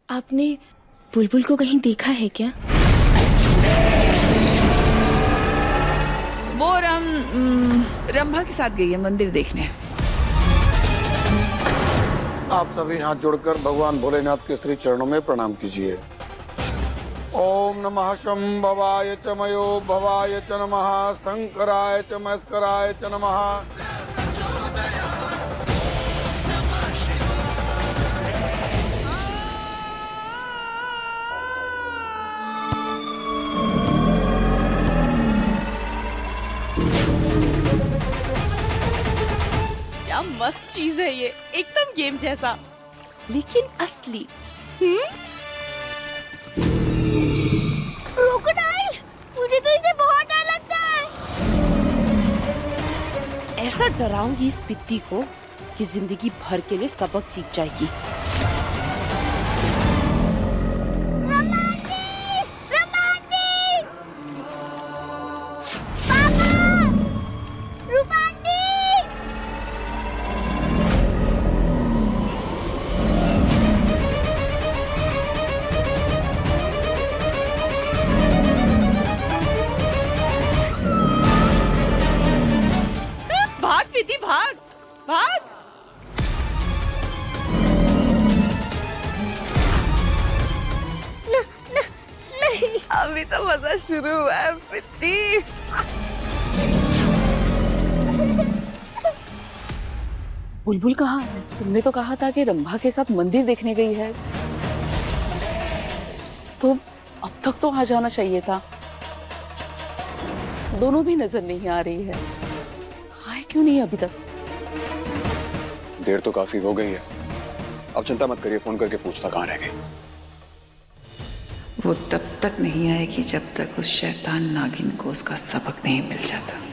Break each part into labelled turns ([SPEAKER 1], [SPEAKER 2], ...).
[SPEAKER 1] आपने बुलबुल को कहीं देखा है क्या?
[SPEAKER 2] वो रंभा के साथ गई है मंदिर देखने।
[SPEAKER 3] आप सभी हाथ जोड़कर भगवान भोलेनाथ के श्री चरणों में प्रणाम कीजिए। ओम नमः शंभवाय च मयो भवाय च नमः शंकराय च मस्कराय च नमः।
[SPEAKER 1] क्या मस्त चीज है ये, एकदम गेम जैसा, लेकिन असली।
[SPEAKER 4] क्रोकोडाइल, मुझे तो इससे बहुत डर लगता है।
[SPEAKER 1] ऐसा डराऊंगी इस पित्ती को कि जिंदगी भर के लिए सबक सीख जाएगी। भाग पित्ती, भाग भाग।
[SPEAKER 4] नहीं,
[SPEAKER 1] अभी तो मजा शुरू हुआ है पित्ती। बुलबुल कहाँ है? तुमने तो कहा था कि रंभा के साथ मंदिर देखने गई है, तो अब तक तो आ जाना चाहिए था। दोनों भी नजर नहीं आ रही है, आए क्यों नहीं अभी तक?
[SPEAKER 5] देर तो काफी हो गई है, अब चिंता मत करिए, फोन करके पूछता कहाँ रह गई।
[SPEAKER 2] वो तब तक नहीं आएगी जब तक उस शैतान नागिन को उसका सबक नहीं मिल जाता।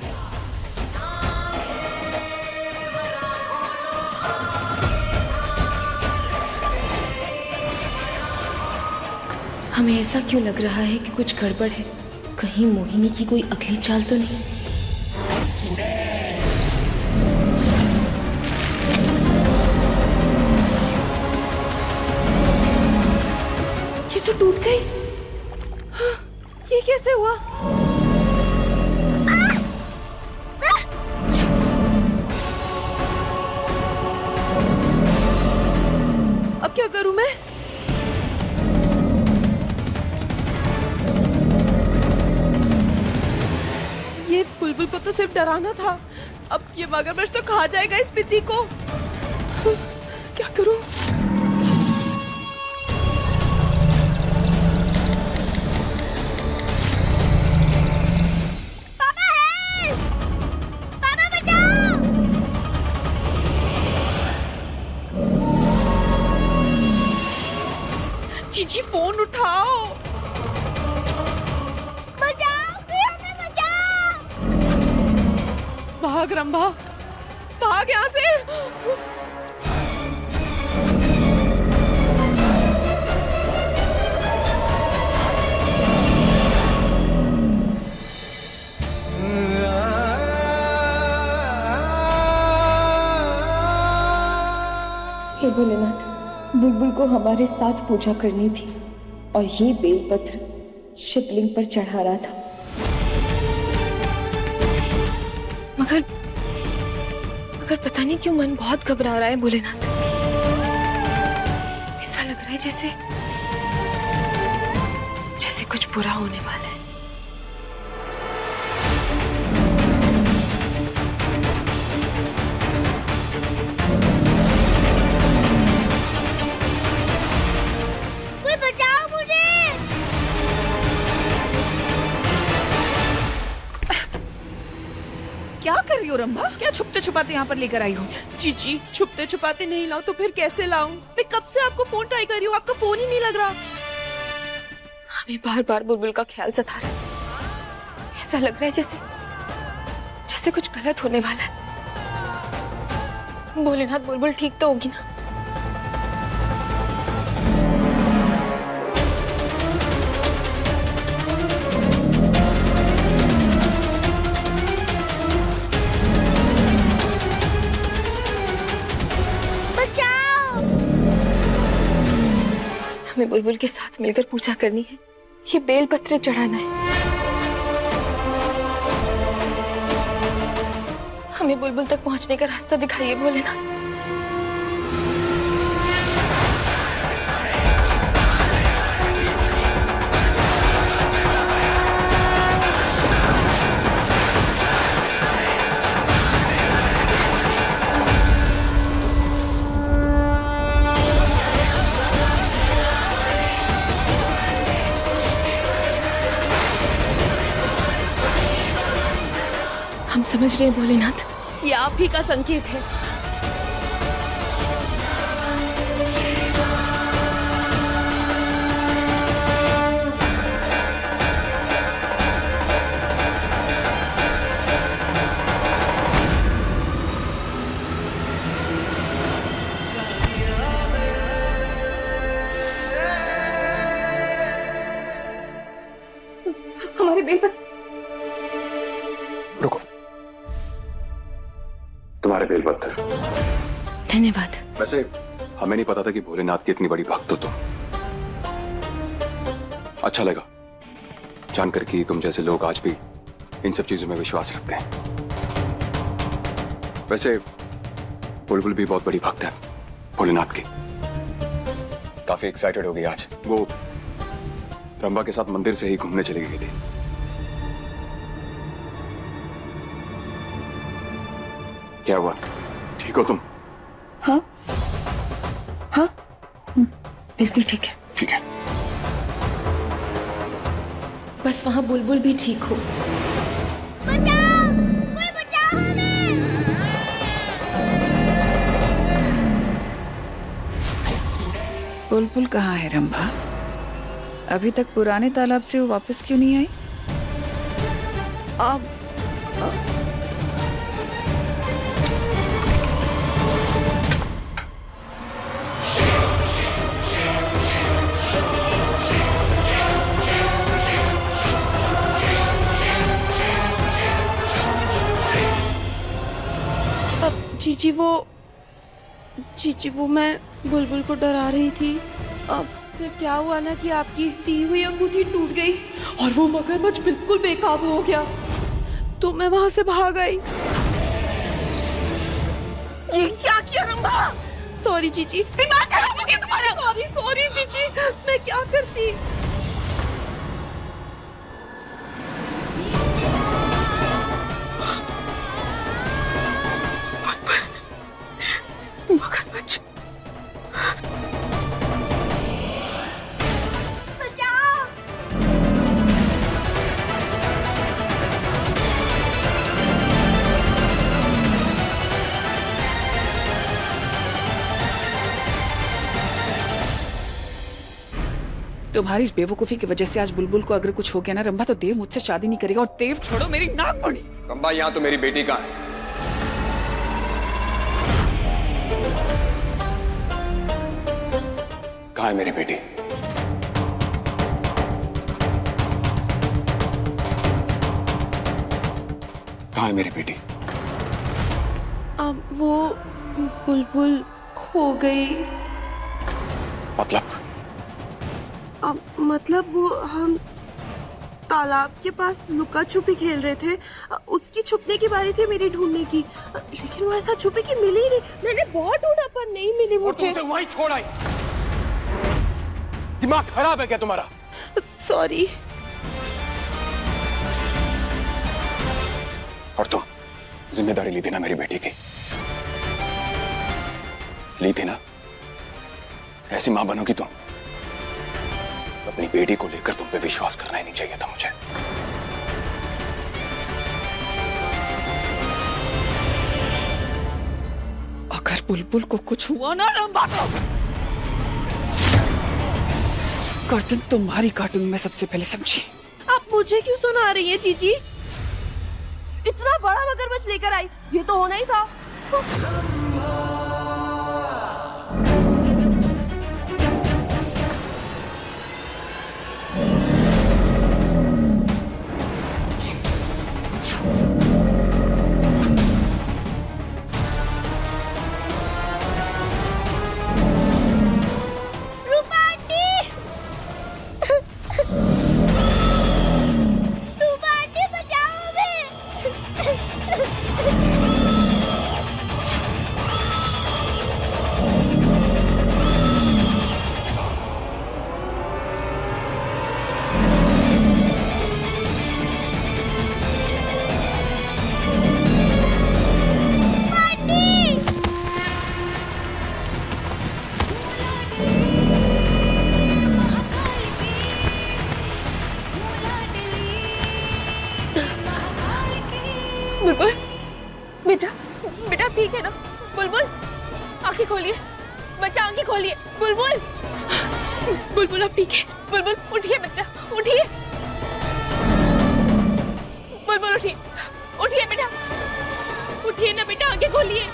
[SPEAKER 1] हमें ऐसा क्यों लग रहा है कि कुछ गड़बड़ है? कहीं मोहिनी की कोई अगली चाल तो नहीं? ये तो टूट गई। हाँ, ये कैसे हुआ? अब क्या करूं मैं? ये बुलबुल को तो सिर्फ डराना था, अब ये मगरमच्छ तो खा जाएगा इस पित्ती को। क्या करूं?
[SPEAKER 4] पापा है! पापा बचाओ!
[SPEAKER 1] जीजी फोन उठाओ। भाग रंभा, भाग यहाँ से। हे भोलेनाथ, बुलबुल को हमारे साथ पूजा करनी थी और ये बेलपत्र शिवलिंग पर चढ़ा रहा था, मगर पता नहीं क्यों मन बहुत घबरा रहा है भोलेनाथ। ऐसा लग रहा है जैसे कुछ बुरा होने वाला है।
[SPEAKER 4] कोई बचाओ मुझे!
[SPEAKER 2] क्या कर रही हो रंभा? क्या छुपते छुपाते यहाँ पर लेकर आई हो?
[SPEAKER 1] जीजी, छुपते छुपाते नहीं लाऊं तो फिर कैसे लाऊं? मैं कब से आपको फोन ट्राई कर रही हूँ, आपका फोन ही नहीं लग रहा। हमें बार बार बुलबुल का ख्याल सता रहा है। ऐसा लग रहा है जैसे कुछ गलत होने वाला है। भोलेनाथ, बुलबुल ठीक तो होगी ना? बुलबुल के साथ मिलकर पूजा करनी है, ये बेलपत्र चढ़ाना है। हमें बुलबुल तक पहुंचने का रास्ता दिखाइए भोलेनाथ। हम समझ रहे हैं भोलेनाथ, ये आप ही का संकेत है। हमारे बेलपत्र।
[SPEAKER 5] रुको, तुम्हारे बेलपत्र।
[SPEAKER 1] धन्यवाद।
[SPEAKER 5] वैसे हमें नहीं पता था कि भोलेनाथ की इतनी बड़ी भक्त हो तुम। अच्छा लगा जानकर कि तुम जैसे लोग आज भी इन सब चीजों में विश्वास रखते हैं। वैसे बुलबुल भी बहुत बड़ी भक्त है भोलेनाथ की। काफी एक्साइटेड हो गई आज। वो रंभा के साथ मंदिर से ही घूमने चली गई थी। क्या हुआ, ठीक हो तुम?
[SPEAKER 1] हाँ हाँ, बिल्कुल ठीक है।
[SPEAKER 5] ठीक है।
[SPEAKER 1] बस वहाँ बुलबुल भी ठीक हो।
[SPEAKER 4] बचाओ, कोई बचाओ हमें।
[SPEAKER 2] बुलबुल कहाँ है रंभा? अभी तक पुराने तालाब से वो वापस क्यों नहीं आई?
[SPEAKER 1] अब जीजी वो मैं बुलबुल को डरा रही थी। अब फिर क्या हुआ ना कि आपकी दी हुई अंगूठी टूट गई और वो मगरमच्छ बिल्कुल बेकाबू हो गया, तो मैं वहां से भाग आई। ये क्या किया रंभा? सॉरी जीजी, दिमाग खराब हो गया तुम्हारा। सॉरी जीजी, मैं क्या करती। मगरमच्छ।
[SPEAKER 4] बचाओ।
[SPEAKER 2] तुम्हारी इस बेवकूफी की वजह से आज बुलबुल को अगर कुछ हो गया ना रंभा, तो देव मुझसे शादी नहीं करेगा। और देव छोड़ो, मेरी नाक बड़ी।
[SPEAKER 5] रंभा, यहाँ तो मेरी बेटी कहाँ है? कहाँ है मेरी बेटी? कहाँ है मेरी बेटी?
[SPEAKER 1] अब वो बुलबुल खो गई।
[SPEAKER 5] मतलब
[SPEAKER 1] वो हम तालाब के पास लुका छुपी खेल रहे थे, उसकी छुपने की बारी थी मेरी ढूंढने की, लेकिन वो ऐसा छुपी कि मिली नहीं। मैंने बहुत ढूंढा पर नहीं मिली मुझे।
[SPEAKER 5] और तुम उसे वहीं छोड़ आई। दिमाग खराब है क्या तुम्हारा?
[SPEAKER 1] सॉरी।
[SPEAKER 5] और तुम जिम्मेदारी ली थी ना मेरी बेटी की? ली थी ना? ऐसी मां बनोगी तुम? अपनी बेटी को लेकर तुम पे विश्वास करना ही नहीं चाहिए था मुझे।
[SPEAKER 2] अगर बुलबुल को कुछ हुआ ना रंभा को, गर्दन तुम्हारी काटूंगी मैं सबसे पहले, समझी?
[SPEAKER 1] आप मुझे क्यों सुना रही है जीजी? इतना बड़ा मगरमच्छ लेकर आई, ये तो होना ही था।
[SPEAKER 4] रूपा आंटी,
[SPEAKER 1] बुलबुल बेटा, बेटा ठीक है ना? बुलबुल आंखें खोलिए बच्चा, आंखें खोलिए। बुलबुल, बुलबुल अब ठीक है। बुलबुल उठिए बच्चा, उठिए। बुलबुल उठिए, उठिए बेटा, उठिए ना बेटा, आंखें खोलिए।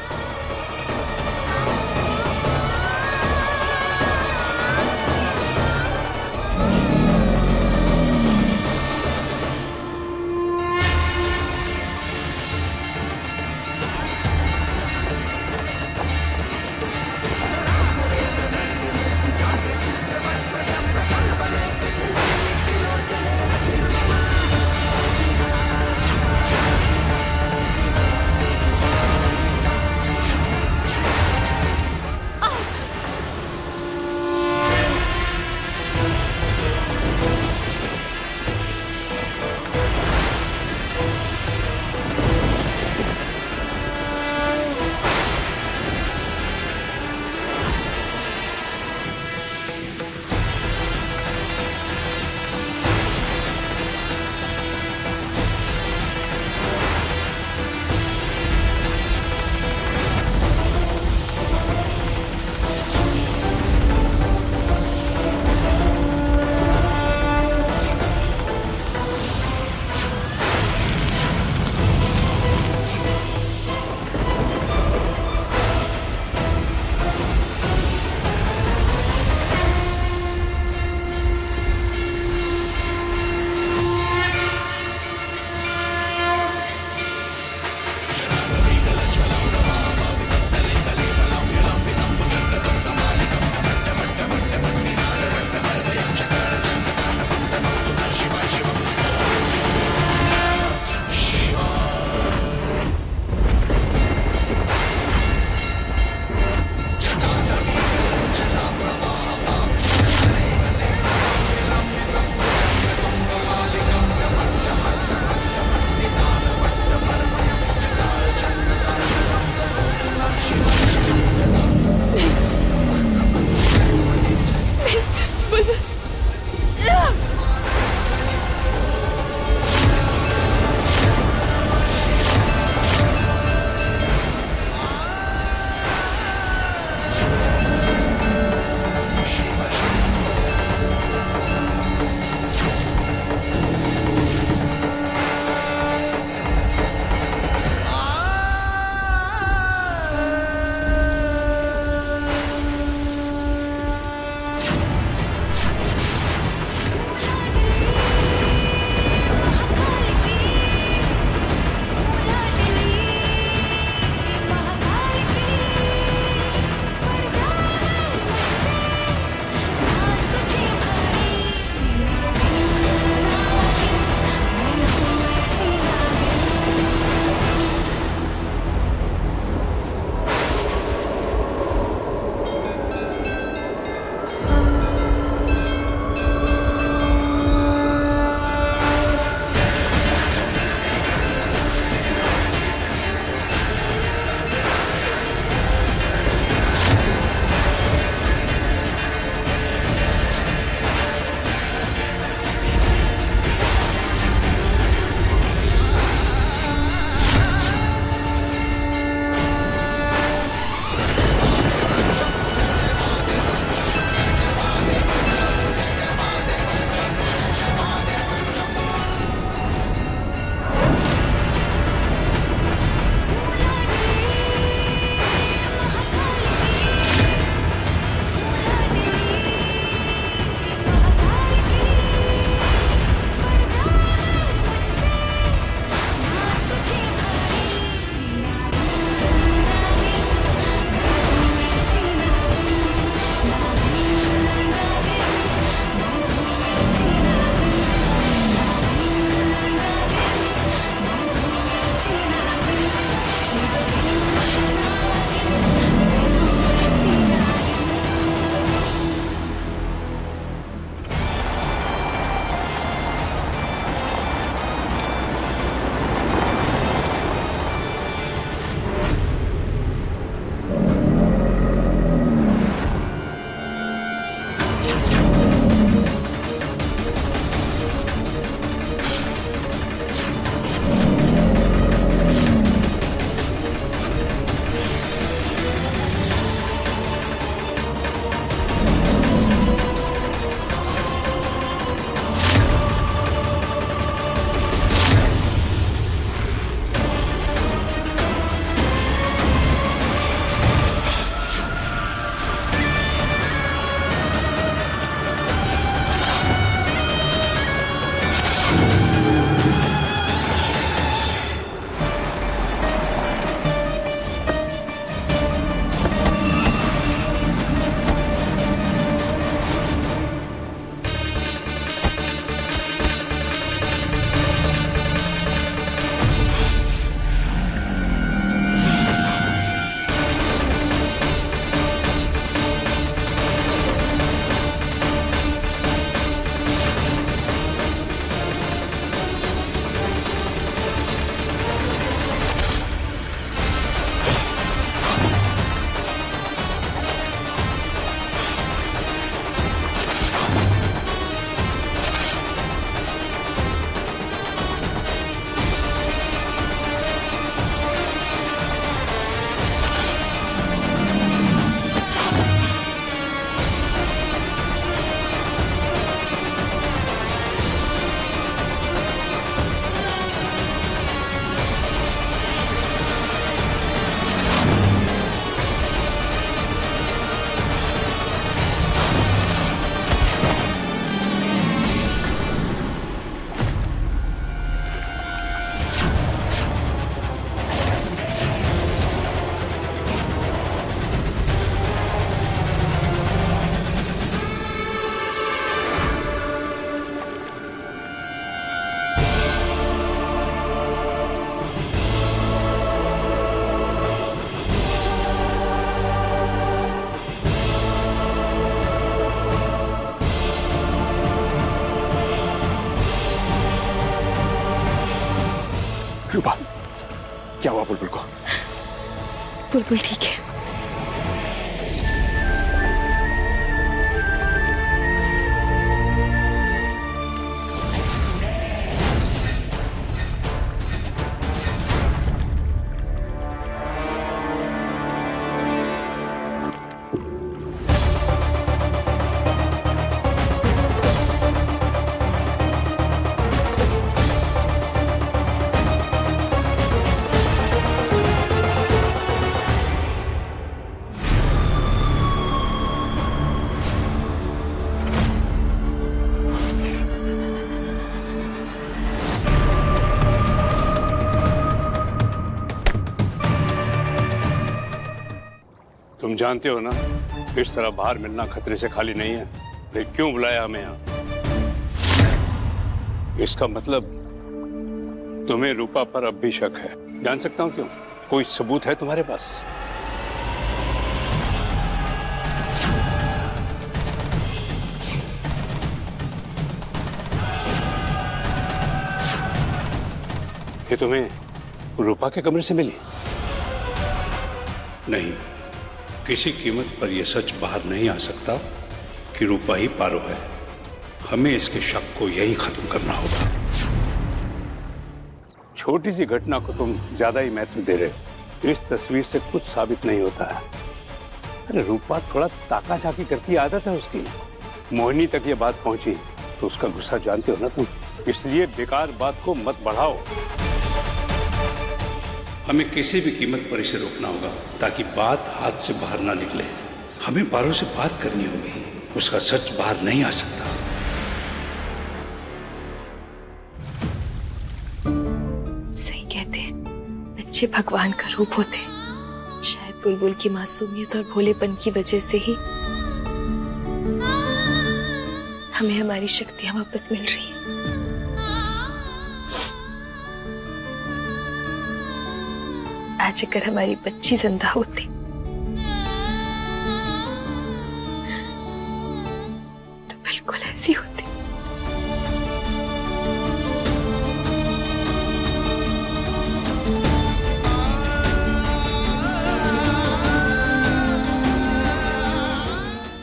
[SPEAKER 5] रूपा, क्या हुआ बुलबुल को?
[SPEAKER 1] बुलबुल ठीक है।
[SPEAKER 6] तुम जानते हो ना, इस तरह बाहर मिलना खतरे से खाली नहीं है। फिर क्यों बुलाया हमें यहाँ? इसका मतलब तुम्हें रूपा पर अब भी शक है। जान सकता हूँ क्यों? कोई सबूत है तुम्हारे पास? ये तुम्हें रूपा के कमरे से मिली? नहीं, किसी कीमत पर यह सच बाहर नहीं आ सकता कि रूपा ही पारो है। हमें इसके शक को यही खत्म करना होगा। छोटी सी घटना को तुम ज्यादा ही महत्व दे रहे हो। इस तस्वीर से कुछ साबित नहीं होता है। अरे रूपा थोड़ा ताका झाकी करती आदत है उसकी। मोहिनी तक ये बात पहुंची तो उसका गुस्सा जानते हो ना तुम। इसलिए बेकार बात को मत बढ़ाओ। हमें किसी भी कीमत पर इसे रोकना होगा ताकि बात हाथ से बाहर ना निकले। हमें पारो से बात करनी होगी। उसका सच बाहर नहीं आ सकता।
[SPEAKER 1] सही कहते हैं, बच्चे भगवान का रूप होते हैं। शायद बुलबुल की मासूमियत और भोलेपन की वजह से ही हमें हमारी शक्तियां वापस मिल रही हैं। आज अगर हमारी बच्ची जिंदा होती तो बिल्कुल ऐसी होती।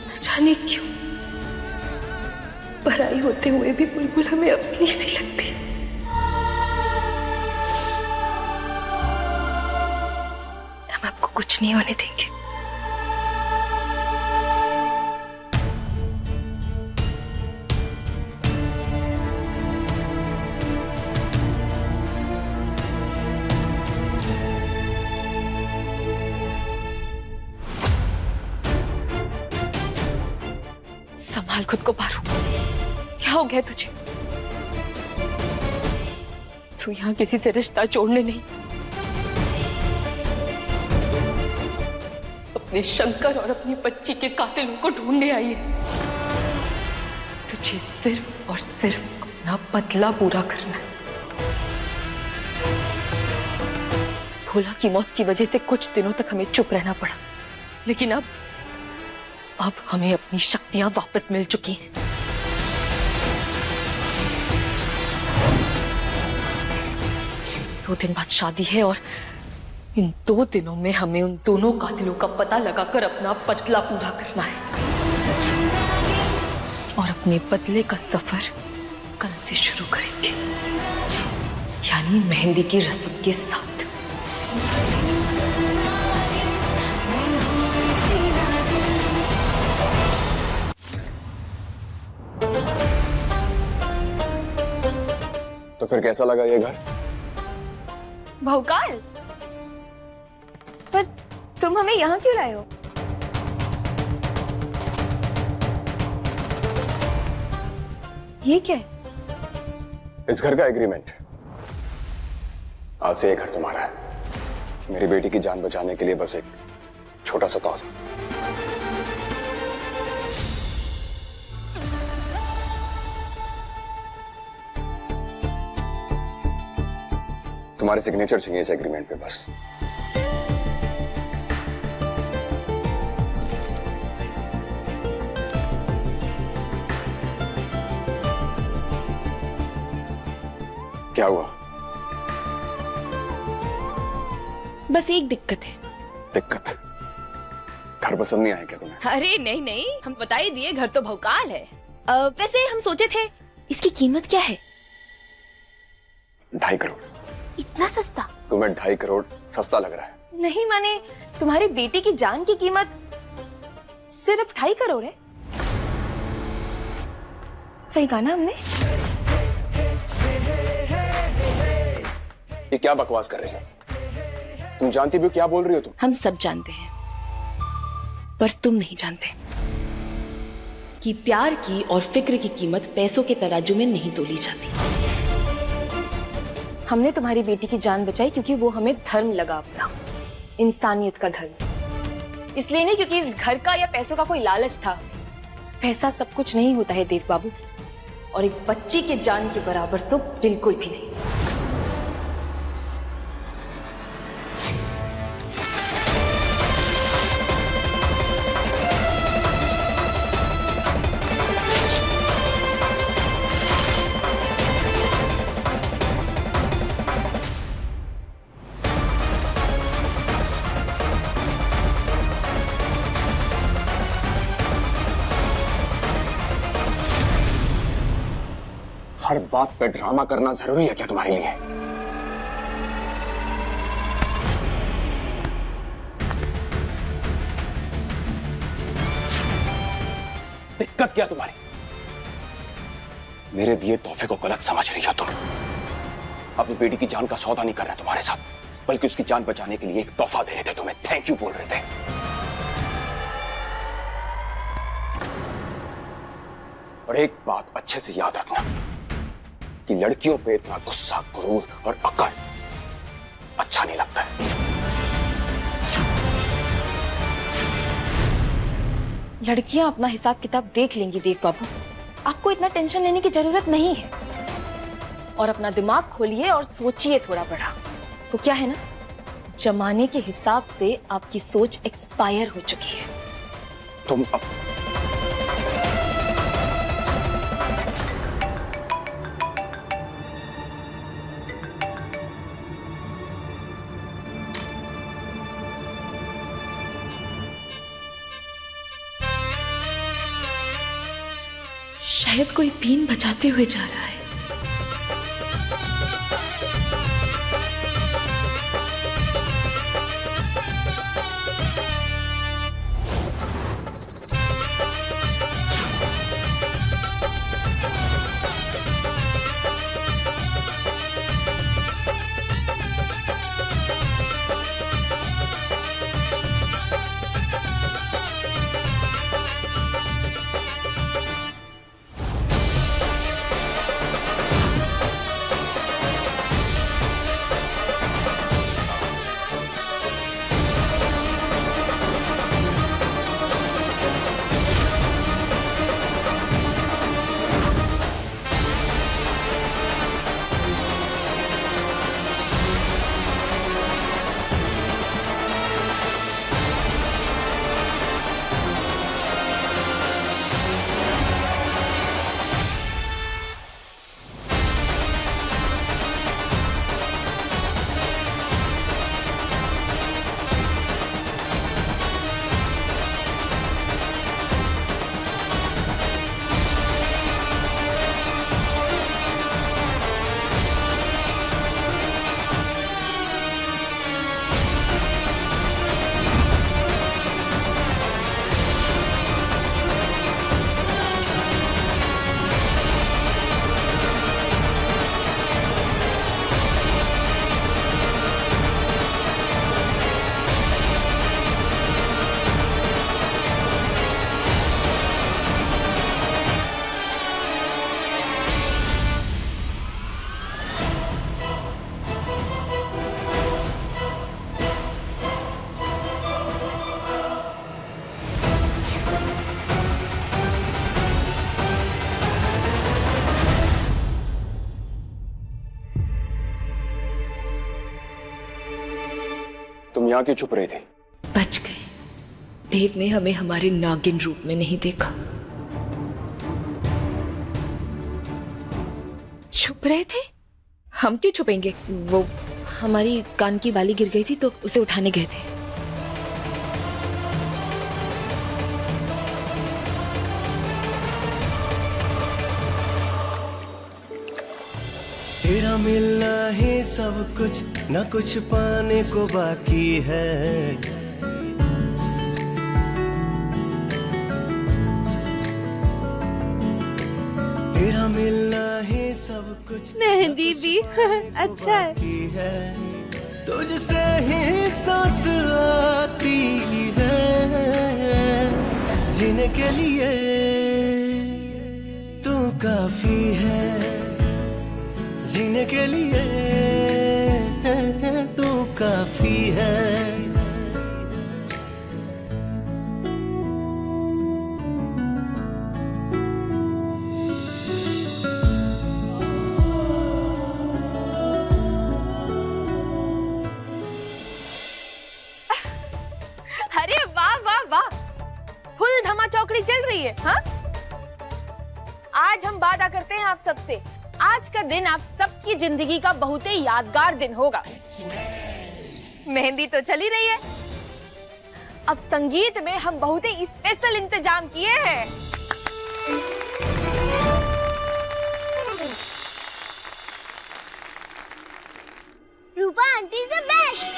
[SPEAKER 1] न जाने क्यों पराई होते हुए भी बुलबुल हमें अपनी सी लगती। कुछ नहीं होने देंगे। संभाल खुद को पारो। क्या हो गया तुझे? तू यहां किसी से रिश्ता जोड़ने नहीं, अपने शंकर और अपनी बच्ची के कातिलों को ढूंढने आई है। तुझे सिर्फ और सिर्फ अपना बदला पूरा करना है। भोला की मौत की वजह से कुछ दिनों तक हमें चुप रहना पड़ा, लेकिन अब हमें अपनी शक्तियां वापस मिल चुकी हैं। दो दिन बाद शादी है और इन 2 दिनों में हमें उन दोनों कातिलों का पता लगाकर अपना बदला पूरा करना है। और अपने बदले का सफर कल से शुरू करेंगे, यानी मेहंदी की रस्म के साथ।
[SPEAKER 5] तो फिर कैसा लगा ये घर?
[SPEAKER 1] भौकाल, पर तुम हमें यहाँ क्यों लाए हो? ये क्या है?
[SPEAKER 5] इस घर का एग्रीमेंट। आज से ये घर तुम्हारा है। मेरी बेटी की जान बचाने के लिए बस एक छोटा सा तोहफा। तुम्हारे सिग्नेचर चाहिए इस एग्रीमेंट पे बस। क्या हुआ?
[SPEAKER 1] बस एक दिक्कत है।
[SPEAKER 5] दिक्कत? घर पसंद नहीं आया क्या तुम्हें?
[SPEAKER 1] अरे नहीं नहीं, हम बता ही दिए, घर तो भौकाल है। वैसे हम सोचे थे इसकी कीमत क्या है?
[SPEAKER 5] 2.5 करोड़।
[SPEAKER 1] इतना सस्ता?
[SPEAKER 5] तुम्हें 2.5 करोड़ सस्ता लग रहा है?
[SPEAKER 1] नहीं माने, तुम्हारी बेटी की जान की कीमत सिर्फ 2.5 करोड़ है। सही कहा ना हमने?
[SPEAKER 5] ये क्या बकवास कर रही हो? तुम जानती भी हो क्या बोल रही हो तुम?
[SPEAKER 1] हम सब जानते हैं, पर तुम नहीं जानते कि प्यार की और फिक्र की कीमत पैसों के तराजू में नहीं तोली जाती। हमने तुम्हारी बेटी की जान बचाई क्योंकि वो हमें धर्म लगा अपना, इंसानियत का धर्म। इसलिए नहीं क्योंकि इस घर का या पैसों का कोई लालच था। पैसा सब कुछ नहीं होता है देव बाबू, और एक बच्ची के जान के बराबर तो बिल्कुल भी नहीं।
[SPEAKER 5] हर बात पे ड्रामा करना जरूरी है क्या तुम्हारे लिए? दिक्कत क्या तुम्हारी? मेरे दिए तोहफे को गलत समझ रही हो तुम। अपनी बेटी की जान का सौदा नहीं कर रहे तुम्हारे साथ, बल्कि उसकी जान बचाने के लिए एक तोहफा दे रहे थे तुम्हें, थैंक यू बोल रहे थे। और एक बात अच्छे से याद रखना कि लड़कियों पे इतना गुस्सा, क्रोध और अकड़ अच्छा नहीं लगता है।
[SPEAKER 1] लड़कियां अपना हिसाब किताब देख लेंगी देव बाबू, आपको इतना टेंशन लेने की जरूरत नहीं है। और अपना दिमाग खोलिए और सोचिए थोड़ा बड़ा। तो क्या है ना, जमाने के हिसाब से आपकी सोच एक्सपायर हो चुकी है।
[SPEAKER 5] तुम अब
[SPEAKER 1] शायद कोई बीन बजाते हुए जा रहा है।
[SPEAKER 5] तुम यहां क्यों छुप रही थी?
[SPEAKER 1] बच गए। देव ने हमें हमारे नागिन रूप में नहीं देखा। छुप रहे थे? हम क्यों छुपेंगे? वो हमारी कान की बाली गिर गई थी तो उसे उठाने गए थे।
[SPEAKER 7] तेरा मिलना ही सब कुछ, न कुछ पाने को बाकी है। तेरा मिलना ही सब कुछ,
[SPEAKER 1] मेहंदी भी अच्छा है।
[SPEAKER 7] है तुझसे ही सांस आती है, जीने के लिए तू काफी है, जीने के लिए तू काफी है।
[SPEAKER 1] अरे वाह वाह वाह, फुल धमा चौकड़ी चल रही है। हाँ, आज हम वादा करते हैं आप सबसे, आज का दिन आप सबकी जिंदगी का बहुत ही यादगार दिन होगा। मेहंदी तो चली रही है, अब संगीत में हम बहुत ही स्पेशल इंतजाम किए हैं।
[SPEAKER 4] रूपा आंटी इज द बेस्ट।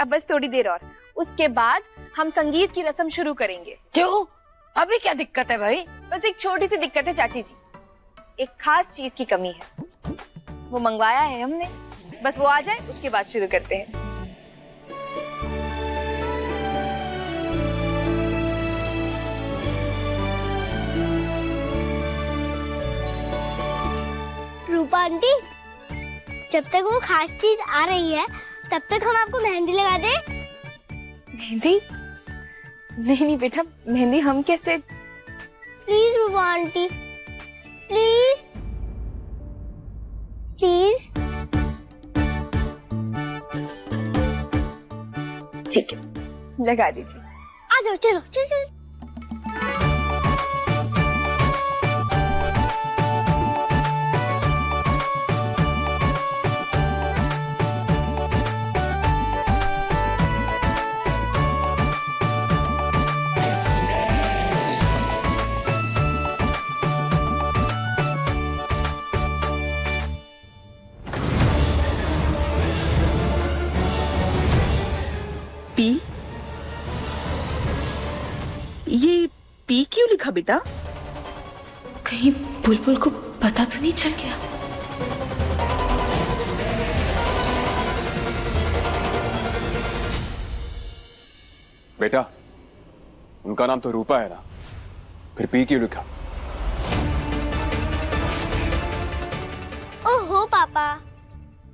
[SPEAKER 1] अब बस थोड़ी देर और, उसके बाद हम संगीत की रस्म शुरू करेंगे।
[SPEAKER 8] क्यों? अभी क्या दिक्कत है भाई?
[SPEAKER 1] बस एक छोटी सी दिक्कत है चाची जी, एक खास चीज की कमी है, वो मंगवाया है हमने, बस वो आ जाए उसके बाद शुरू करते हैं।
[SPEAKER 4] रूपा आंटी, जब तक वो खास चीज आ रही है तब तक हम आपको मेहंदी लगा दे।
[SPEAKER 1] मेहंदी? नहीं नहीं बेटा, मेहंदी हम कैसे?
[SPEAKER 4] Please Rupa aunty, please please.
[SPEAKER 1] ठीक है, लगा दीजिए।
[SPEAKER 4] आ जाओ, चलो चलो चलो।
[SPEAKER 2] पी? ये पी क्यों लिखा बेटा?
[SPEAKER 1] कहीं बुलबुल को पता तो नहीं चल गया?
[SPEAKER 5] बेटा, उनका नाम तो रूपा है ना, फिर पी क्यों लिखा?
[SPEAKER 4] ओहो पापा,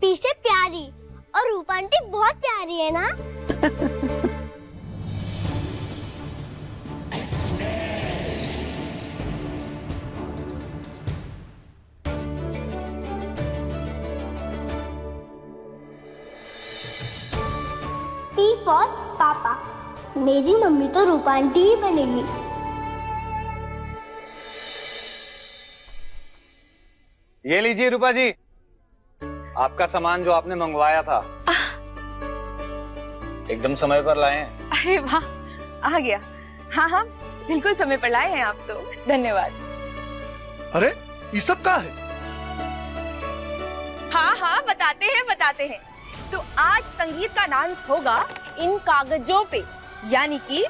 [SPEAKER 4] पी से प्यारी, और रूपा आंटी बहुत प्यारी है ना। पी फॉर पापा, मेरी मम्मी तो रूपा आंटी ही बनेगी।
[SPEAKER 9] ये लीजिए रूपा जी, आपका सामान जो आपने मंगवाया था, एकदम समय पर लाए हैं।
[SPEAKER 1] अरे वाह, आ गया। हाँ हाँ, बिल्कुल समय पर लाए हैं आप तो, धन्यवाद।
[SPEAKER 10] अरे ये सब क्या है?
[SPEAKER 1] हाँ हाँ, बताते हैं। तो आज संगीत का डांस होगा इन कागजों पे, यानी कि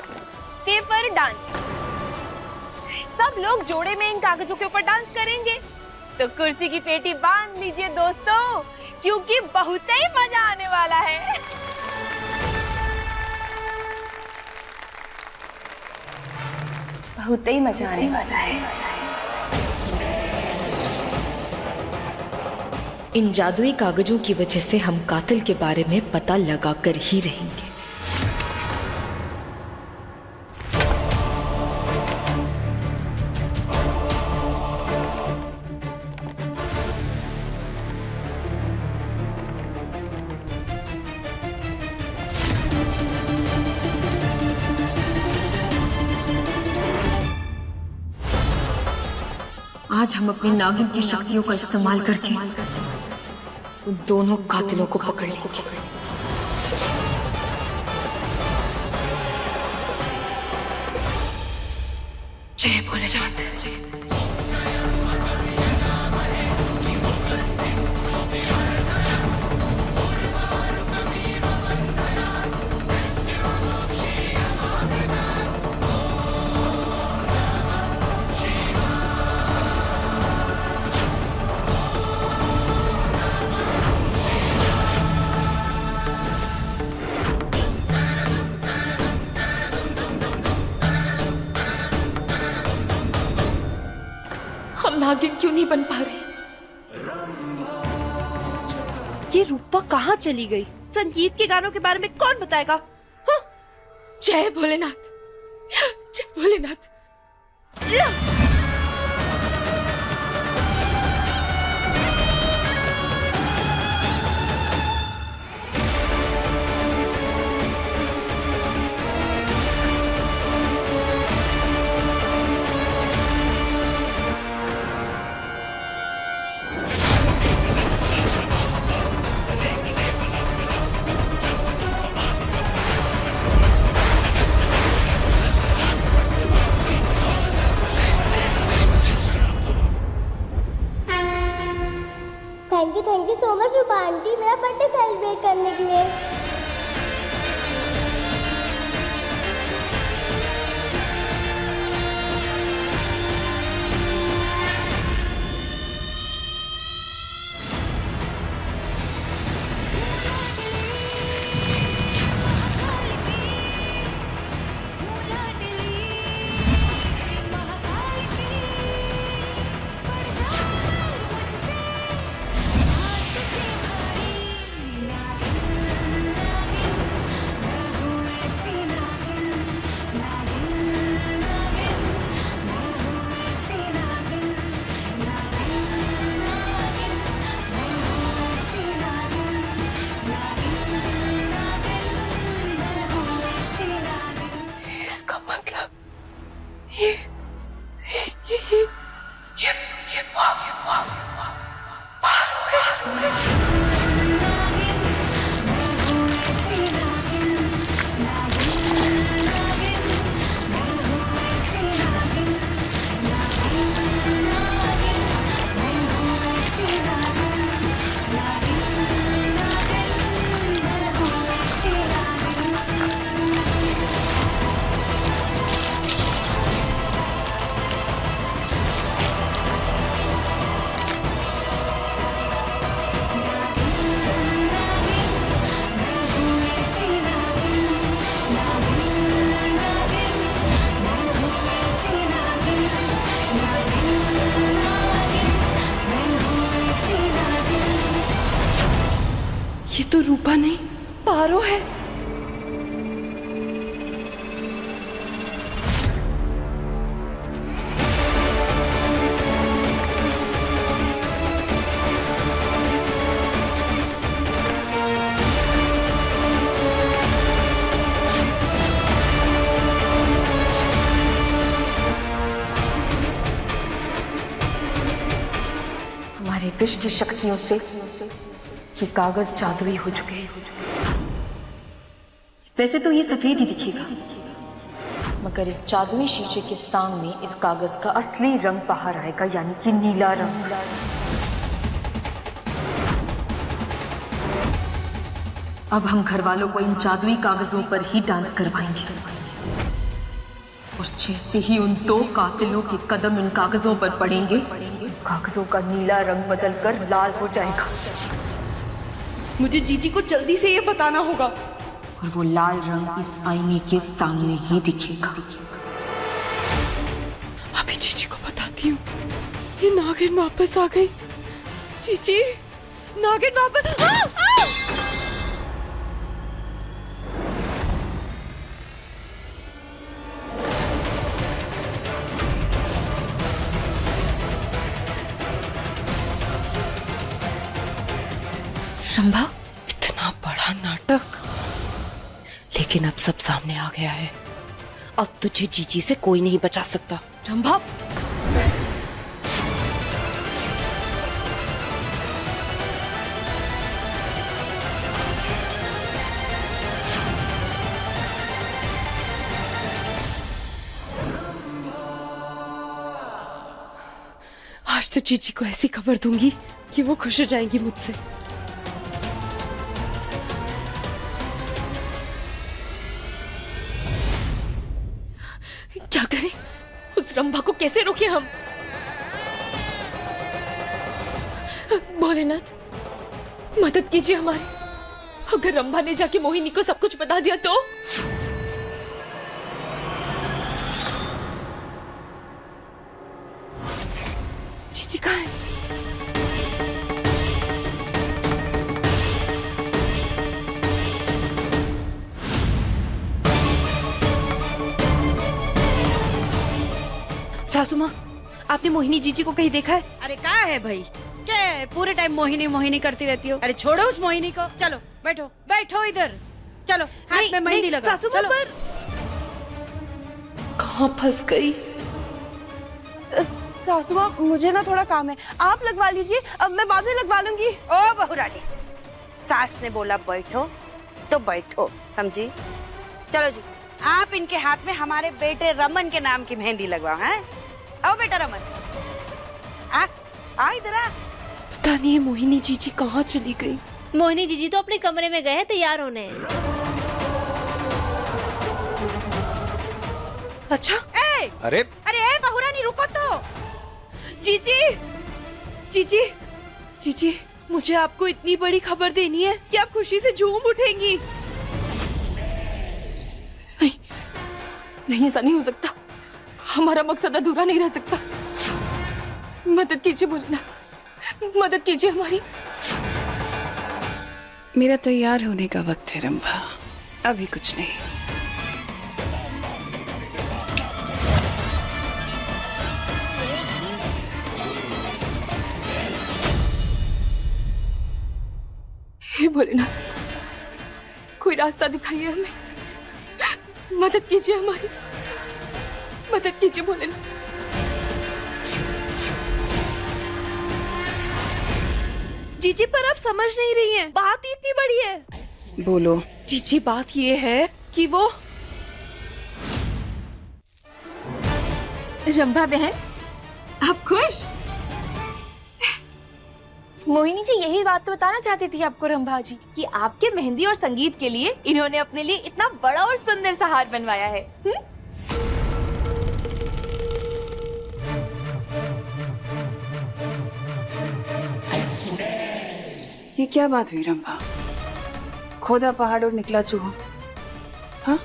[SPEAKER 1] पेपर डांस। सब लोग जोड़े में इन कागजों के ऊपर डांस करेंगे। तो कुर्सी की पेटी बांध लीजिए दोस्तों, क्योंकि बहुत ही मजा आने वाला है। बहुत ही मजा आने वाला है।
[SPEAKER 11] इन जादुई कागजों की वजह से हम कातिल के बारे में पता लगाकर ही रहेंगे। आज हम अपनी नागिन की शक्तियों का इस्तेमाल करके उन दोनों कातिलों को पकड़ लेंगे। जय भोलेनाथ। हम नागिन क्यों नहीं बन पा रहे?
[SPEAKER 1] ये रूपा कहाँ चली गई? संगीत के गानों के बारे में कौन बताएगा? हाँ?
[SPEAKER 11] जय भोलेनाथ, जय Bholenath.
[SPEAKER 4] Thank you so much Rupa aunty, मेरा बर्थडे सेलिब्रेट करने के लिए।
[SPEAKER 11] ये तो रूपा नहीं, पारो है। हमारे विष की शक्तियों से ये कागज जादुई हो चुके हैं। वैसे तो ये सफेद ही दिखेगा, मगर इस जादुई शीशे के सामने इस कागज का असली रंग बाहर आएगा, यानी कि नीला रंग। अब हम घर वालों को इन जादुई कागजों पर ही डांस करवाएंगे, और जैसे ही उन दो कातिलों के कदम इन कागजों पर पड़ेंगे, कागजों का नीला रंग बदलकर लाल हो जाएगा।
[SPEAKER 1] मुझे जीजी को जल्दी से ये बताना होगा,
[SPEAKER 11] और वो लाल रंग इस आईने के सामने ही दिखेगा।
[SPEAKER 1] अभी जीजी को बताती हूँ। ये नागिन वापस आ गई। जीजी, नागिन वापस।
[SPEAKER 11] रंभा, इतना बड़ा नाटक, लेकिन अब सब सामने आ गया है। अब तुझे जीजी से कोई नहीं बचा सकता।
[SPEAKER 1] रंभा, आज तो चीची को ऐसी खबर दूंगी कि वो खुश हो जाएंगी मुझसे। क्या करें? उस रंभा को कैसे रोके हम? भोलेनाथ, मदद कीजिए हमारी। अगर रंभा ने जाके मोहिनी को सब कुछ बता दिया तो? चीची कहाँ है?
[SPEAKER 2] सासू माँ, आपने मोहिनी जीजी को कहीं देखा है?
[SPEAKER 8] अरे क्या है भाई, क्या है? पूरे टाइम मोहिनी मोहिनी करती रहती हो। अरे छोड़ो उस मोहिनी को, चलो बैठो बैठो इधर, चलो हाथ में मेहंदी लगाओ।
[SPEAKER 1] सासू माँ, पर कहाँ फंस गई? सासू माँ, मुझे ना थोड़ा काम है, आप लगवा लीजिए, अब मैं बाद में लगवा लूंगी।
[SPEAKER 8] ओ बहुरानी, सास ने बोला बैठो तो बैठो, समझी? चलो जी, आप इनके हाथ में हमारे बेटे रमन के नाम की मेहंदी लगवाओ। हैं? आओ बेटा रमन, आ इधर आ।
[SPEAKER 1] पता नहीं है मोहिनी जीजी कहाँ चली गई।
[SPEAKER 4] मोहिनी जीजी तो अपने कमरे में गए हैं तैयार होने।
[SPEAKER 1] अच्छा?
[SPEAKER 9] अरे
[SPEAKER 8] अरे बहुरानी रुको तो।
[SPEAKER 1] जीजी, जीजी, जीजी, मुझे आपको इतनी बड़ी खबर देनी है कि आप खुशी से झूम उठेंगी। नहीं, नहीं, ऐसा नहीं हो सकता। हमारा मकसद अधूरा नहीं रह सकता। मदद कीजिए भोलेनाथ, मदद कीजिए हमारी।
[SPEAKER 2] मेरा तैयार होने का वक्त है रंभा, अभी कुछ नहीं।
[SPEAKER 1] हे भोलेनाथ, कोई रास्ता दिखाइए हमें, मदद कीजिए हमारी, मदद कीजिए भोलेनाथ। जीजी, पर आप समझ नहीं रही हैं, बात ही इतनी बड़ी है।
[SPEAKER 2] बोलो।
[SPEAKER 1] जीजी, बात ये है कि वो
[SPEAKER 11] रंभा बहन, आप खुश? मोहिनी जी यही बात तो बताना चाहती थी आपको रंभा जी, कि आपके मेहंदी और संगीत के लिए इन्होंने अपने लिए इतना बड़ा और सुंदर सा हार बनवाया है।
[SPEAKER 2] ये क्या बात हुई रंभा? खोदा पहाड़ और निकला चूहा। हाँ,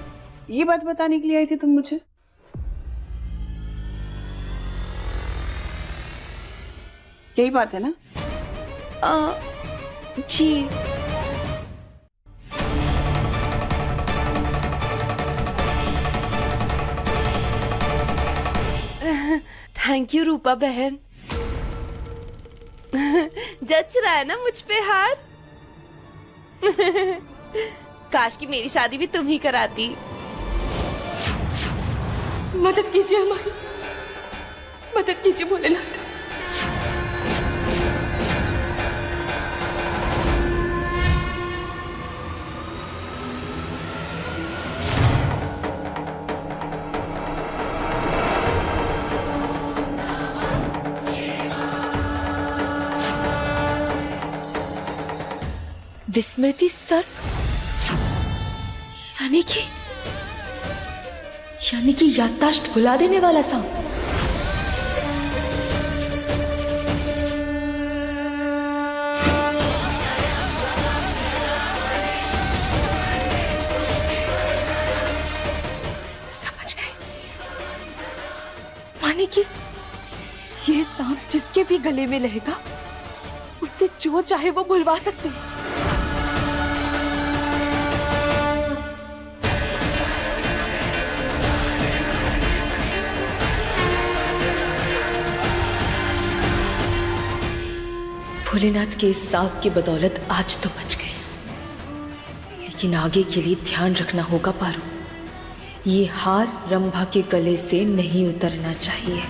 [SPEAKER 2] ये बात बताने के लिए आई थी तुम मुझे? यही बात है ना?
[SPEAKER 1] जी। थैंक यू रूपा बहन। जच रहा है ना मुझ पे हार? काश कि मेरी शादी भी तुम ही कराती। मदद कीजिए हमारी, मदद कीजिए भोलेनाथ। विस्मृति सर, यानी कि याददाश्त भुला देने वाला सांप। समझ गए, माने कि ये सांप जिसके भी गले में रहेगा उससे जो चाहे वो भुलवा सकते हैं। भोलेनाथ के इस सांप की बदौलत आज तो बच गए, लेकिन आगे के लिए ध्यान रखना होगा पारू। ये हार रंभा के गले से नहीं उतरना चाहिए।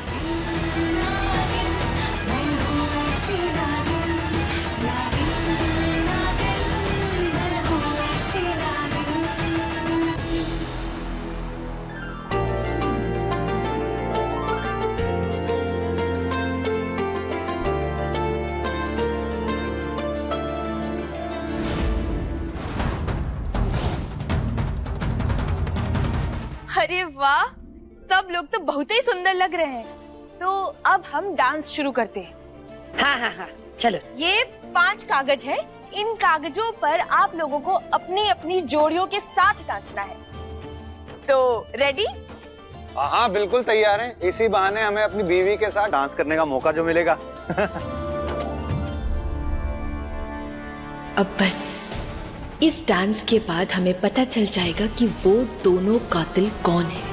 [SPEAKER 1] अरे वाह, सब लोग तो बहुत ही सुंदर लग रहे हैं। तो अब हम डांस शुरू करते हैं।
[SPEAKER 8] हाँ हाँ हाँ, चलो।
[SPEAKER 1] ये 5 कागज है। इन कागजों पर आप लोगों को अपनी अपनी जोड़ियों के साथ नाचना है। तो रेडी?
[SPEAKER 9] हाँ बिल्कुल तैयार हैं। इसी बहाने हमें अपनी बीवी के साथ डांस करने का मौका जो मिलेगा।
[SPEAKER 11] अब बस इस डांस के बाद हमें पता चल जाएगा कि वो दोनों कातिल कौन है।